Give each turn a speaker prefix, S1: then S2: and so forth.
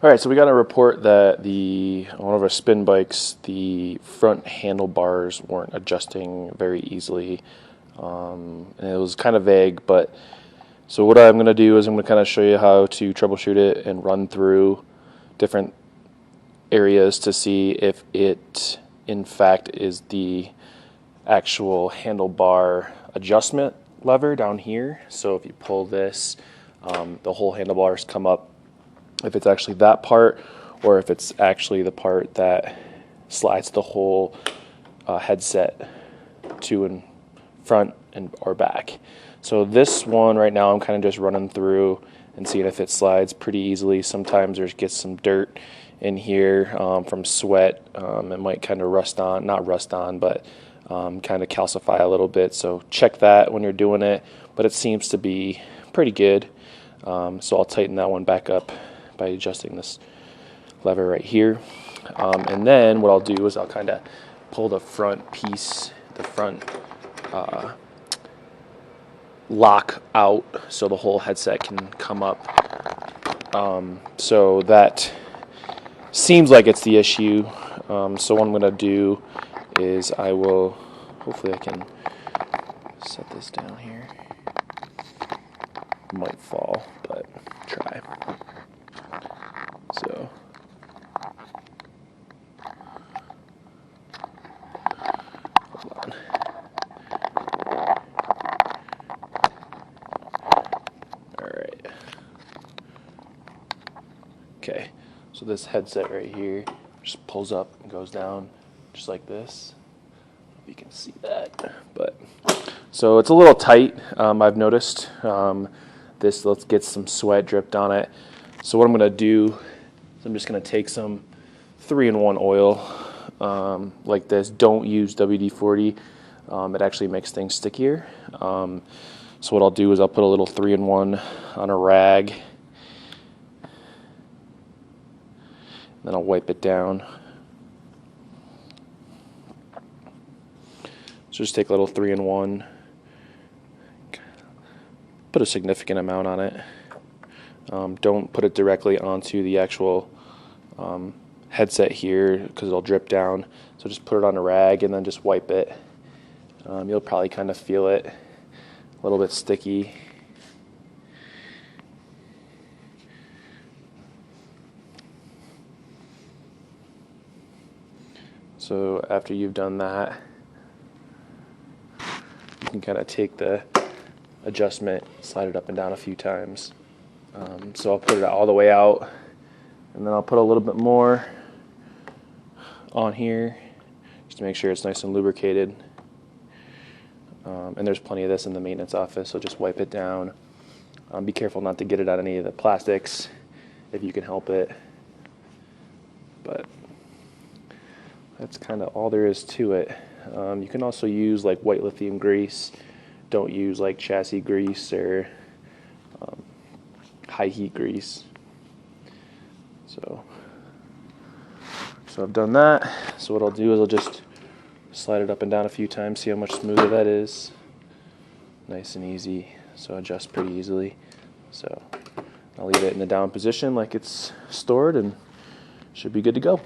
S1: All right, so we got a report that one of our spin bikes, the front handlebars weren't adjusting very easily, and it was kind of vague. But so what I'm going to do is I'm going to kind of show you how to troubleshoot it and run through different areas to see if it, in fact, is the actual handlebar adjustment lever down here. So if you pull this, the whole handlebars come up. If it's actually that part, or if it's actually the part that slides the whole headset to and front and or back. So this one right now I'm kind of just running through and seeing if it slides pretty easily. Sometimes there's gets some dirt in here from sweat. It might kind of rust on, not rust on, but kind of calcify a little bit. So check that when you're doing it, but it seems to be pretty good. So I'll tighten that one back up by adjusting this lever right here. And then what I'll do is I'll kind of pull the front piece, the front lock out so the whole headset can come up. So that seems like it's the issue. So what I'm going to do is I will, hopefully I can set this down here. Might fall, but try. So hold on. All right. Okay. So this headset right here just pulls up and goes down just like this. If you can see that, but so it's a little tight. I've noticed. Let's get some sweat dripped on it. So what I'm going to do is I'm just going to take some 3-in-1 oil like this. Don't use WD-40. It actually makes things stickier. So what I'll do is I'll put a little 3-in-1 on a rag. Then I'll wipe it down. So just take a little 3-in-1. Put a significant amount on it. Don't put it directly onto the actual headset here because it'll drip down. So just put it on a rag and then just wipe it. You'll probably kind of feel it a little bit sticky. So after you've done that, you can kind of take the adjustment, slide it up and down a few times. So I'll put it all the way out, and then I'll put a little bit more on here just to make sure it's nice and lubricated. And there's plenty of this in the maintenance office, so just wipe it down. Be careful not to get it on any of the plastics if you can help it. But that's kind of all there is to it. You can also use like white lithium grease. Don't use like chassis grease or high heat grease. So I've done that. So what I'll do is I'll just slide it up and down a few times, see how much smoother that is. Nice and easy. So adjust pretty easily. So I'll leave it in the down position like it's stored and should be good to go.